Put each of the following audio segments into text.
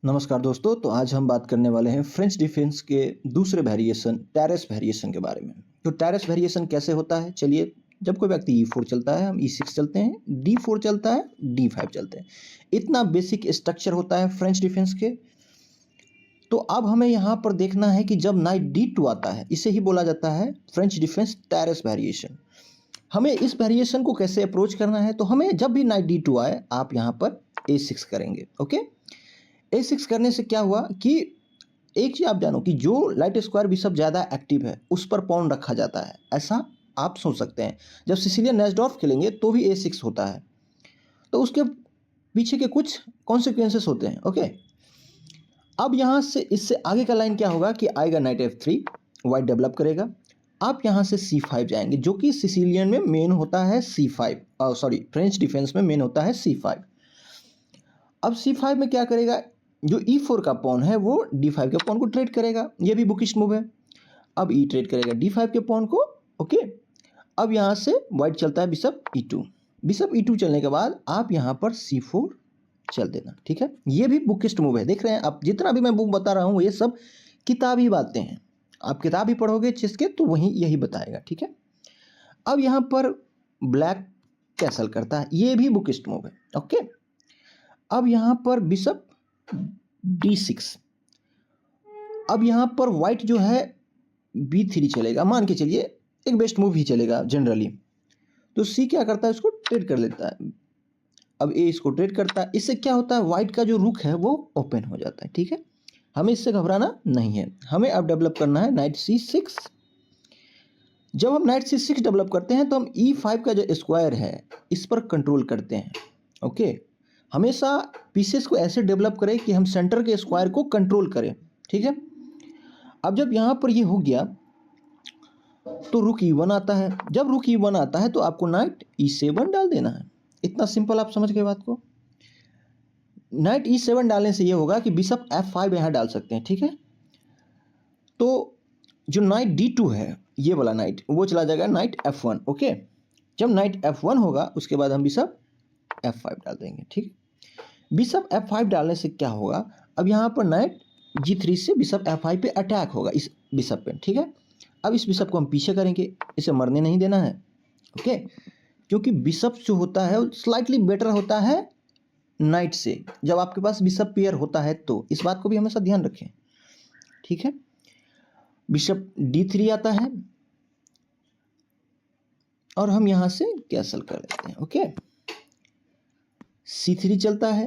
नमस्कार दोस्तों, तो आज हम बात करने वाले हैं फ्रेंच डिफेंस के दूसरे वेरिएशन टेरेस वेरिएशन के बारे में। तो टेरेस वेरिएशन कैसे होता है? चलिए, जब कोई व्यक्ति E4 चलता है, हम E6 चलते हैं, D4 चलता है, D5 चलते हैं। इतना बेसिक स्ट्रक्चर होता है फ्रेंच डिफेंस के। तो अब हमें यहाँ पर देखना है कि जब नाइट D2 आता है, इसे ही बोला जाता है फ्रेंच डिफेंस टेरेस वेरिएशन। हमें इस वेरिएशन को कैसे अप्रोच करना है? तो हमें जब भी नाइट D2 आए, आप यहाँ पर A6 करेंगे। ओके, A6 करने से क्या हुआ कि एक चीज आप जानो कि जो लाइट स्क्वायर बिशप ज़्यादा एक्टिव है उस पर पॉन रखा जाता है, ऐसा आप सोच सकते हैं। जब सिसिलियन नेस्डॉर्फ खेलेंगे तो भी A6 होता है, तो उसके पीछे के कुछ कॉन्सिक्वेंसेस होते हैं। ओके, अब यहाँ से इससे आगे का लाइन क्या होगा कि आएगा नाइट F3, वाइट डेवलप करेगा। आप यहाँ से C5 जाएंगे, जो कि सिसिलियन में मेन होता है C5, सॉरी फ्रेंच डिफेंस में मेन होता है C5। अब C5 में क्या करेगा, जो E4 का पॉन है वो D5 के पॉन को ट्रेड करेगा। ये भी बुकिश मूव है। अब E ट्रेड करेगा D5 के पॉन को। ओके, अब यहाँ से वाइट चलता है बिशप E2। बिशप E2 चलने के बाद आप यहाँ पर C4 चल देना। ठीक है, ये भी बुकिस्ट मूव है। देख रहे हैं आप, जितना भी मैं बुक बता रहा हूँ ये सब किताबी बातें हैं। आप किताब ही पढ़ोगे चेस के तो वही यही बताएगा। ठीक है, अब यहाँ पर ब्लैक कैसल करता है, ये भी बुकिस्ट मूव है। ओके, अब यहाँ पर बिशप D6। अब यहाँ पर वाइट जो है B3 चलेगा, मान के चलिए एक बेस्ट मूव ही चलेगा जनरली। तो C क्या करता है, इसको ट्रेड कर लेता है। अब A इसको ट्रेड करता है। इससे क्या होता है, वाइट का जो रुख है वो ओपन हो जाता है। ठीक है, हमें इससे घबराना नहीं है। हमें अब डेवलप करना है नाइट C6। जब हम नाइट C6 डेवलप करते हैं तो हम E5 का जो स्क्वायर है इस पर कंट्रोल करते हैं। ओके, हमेशा पीसेस को ऐसे डेवलप करें कि हम सेंटर के स्क्वायर को कंट्रोल करें। ठीक है, अब जब यहाँ पर ये हो गया तो रुक E1 आता है। जब रुक E1 आता है तो आपको नाइट E7 डाल देना है। इतना सिंपल, आप समझ गए बात को। नाइट E7 डालने से ये होगा कि बिशप F5 यहाँ डाल सकते हैं। ठीक है, तो जो नाइट D2 है, ये वाला नाइट, वो चला जाएगा नाइट F1। ओके, जब नाइट F1 होगा उसके बाद हम बिशप F5 डाल देंगे। ठीक है, बिशप F5 डालने से क्या होगा, अब यहाँ पर नाइट G3 से बिशप F5 पे अटैक होगा इस बिशप पे। ठीक है, अब इस बिशप को हम पीछे करेंगे, इसे मरने नहीं देना है। ओके, क्योंकि बिशप जो होता है वो स्लाइटली बेटर होता है नाइट से, जब आपके पास बिशप पेयर होता है तो इस बात को भी हमेशा ध्यान रखें। ठीक है, बिशप D3 आता है और हम यहाँ से कैसल कर लेते हैं। ओके, C3 चलता है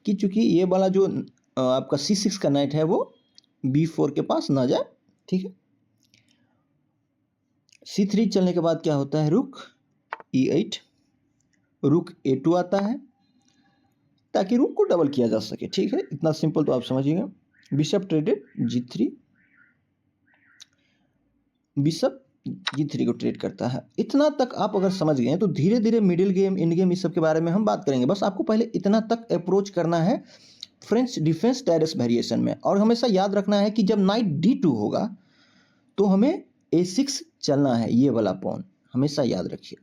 कि चूंकि ये वाला जो आपका C6 का नाइट है वो B4 के पास ना जाए। ठीक है, C3 चलने के बाद क्या होता है, रुक E8, रुक A2 आता है ताकि रुक को डबल किया जा सके। ठीक है, इतना सिंपल तो आप समझिएगा। Bishop traded G3, bishop G3 को ट्रेड करता है। इतना तक आप अगर समझ गए तो धीरे धीरे मिडिल गेम, इंड गेम, इस सब के बारे में हम बात करेंगे। बस आपको पहले इतना तक अप्रोच करना है फ्रेंच डिफेंस टेरेस वेरिएशन में। और हमेशा याद रखना है कि जब नाइट D2 होगा तो हमें A6 चलना है, ये वाला पॉन हमेशा याद रखिए।